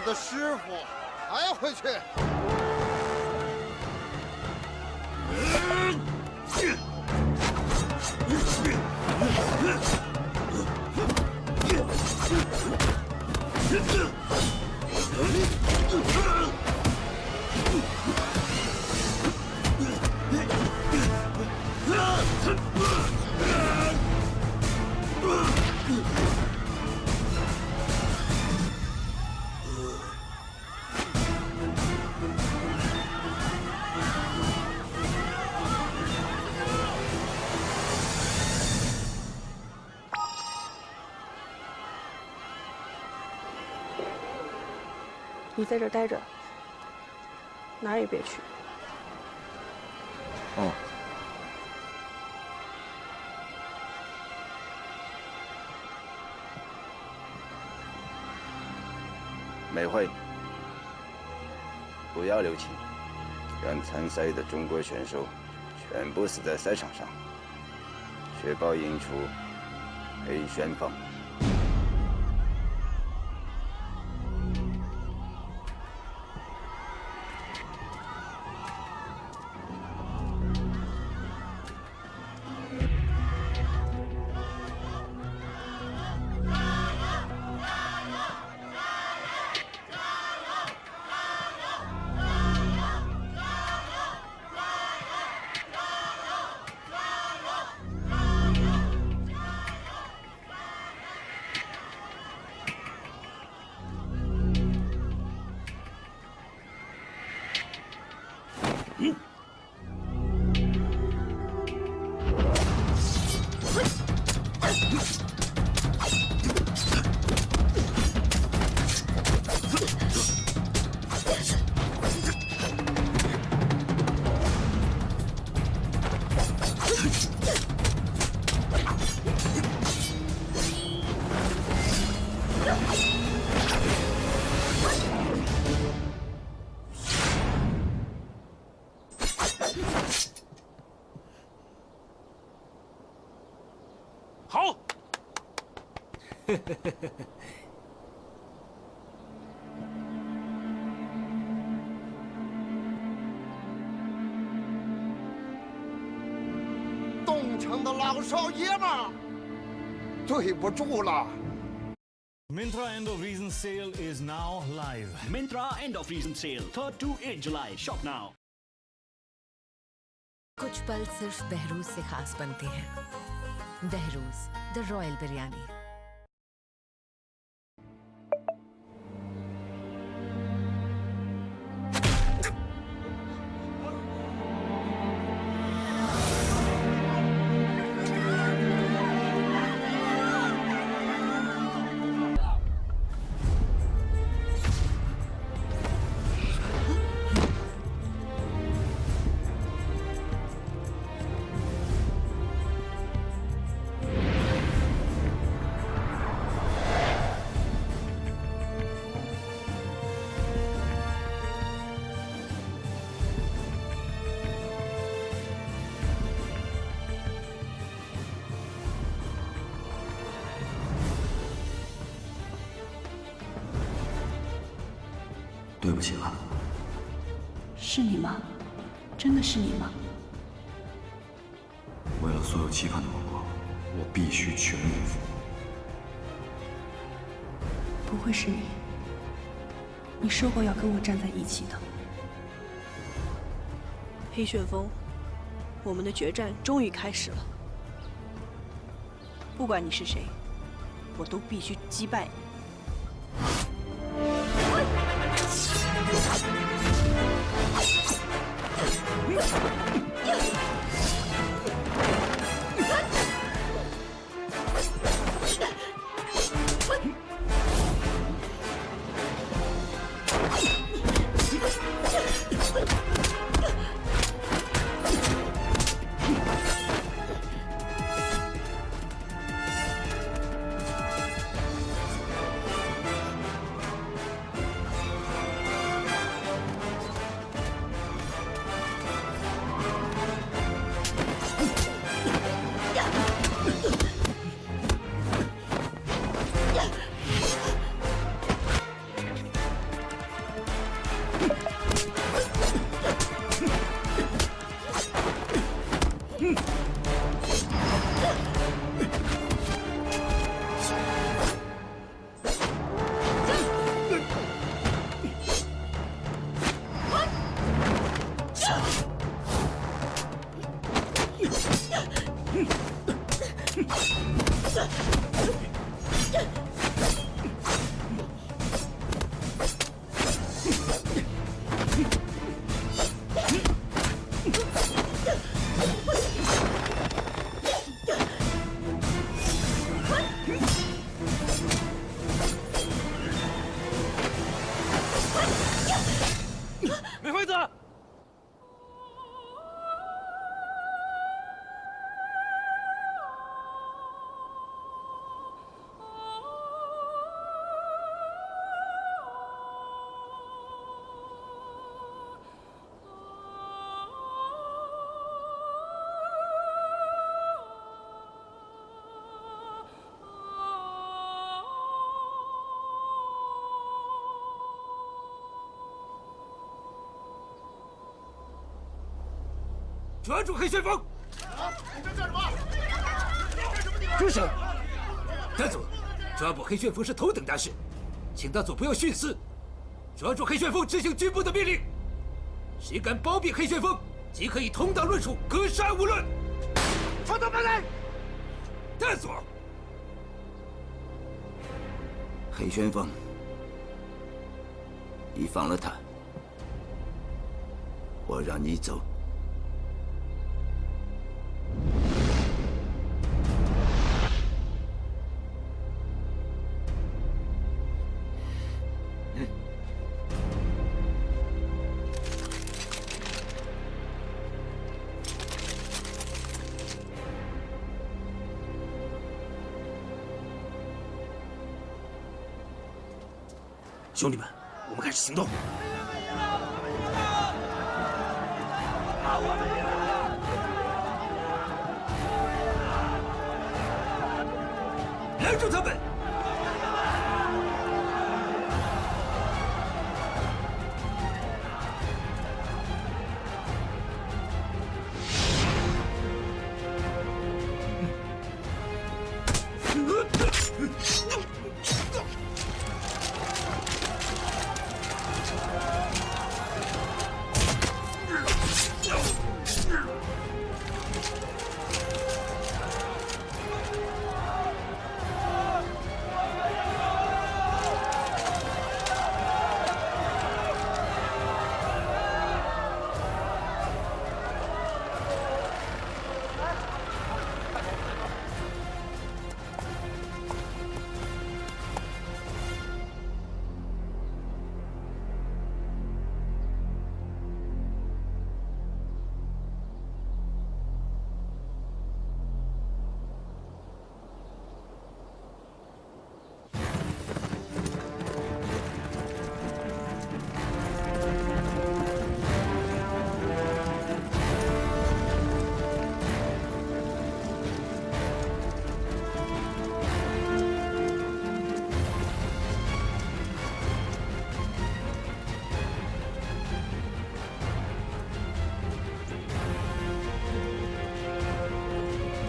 的师傅抬回去。你在这儿待着，哪儿也别去。哦。美惠，不要留情，让参赛的中国选手全部死在赛场上，确保赢出黑旋风。 好。东城的老少爷们儿，对不住了。 Myntra End of Reason sale is now live. Myntra End of Reason sale, 3rd to 8 July. Shop now. कुछ पल सिर्फ बहरूज से खास बनते हैं। बहरूज, द रॉयल बिरयानी।对不起了。是你吗？真的是你吗？为了所有期盼的目光，我必须全力以赴。不会是你。你说过要跟我站在一起的。黑旋风，我们的决战终于开始了。不管你是谁，我都必须击败你。 美惠子，抓住黑旋风！你在干什么？住手！大佐，抓捕黑旋风是头等大事，请大佐不要徇私。抓住黑旋风，执行军部的命令。谁敢包庇黑旋风，即可以同党论处，格杀勿论。传到本来。大佐，黑旋风，你放了他，我让你走。 兄弟们，我们开始行动！拦住他们！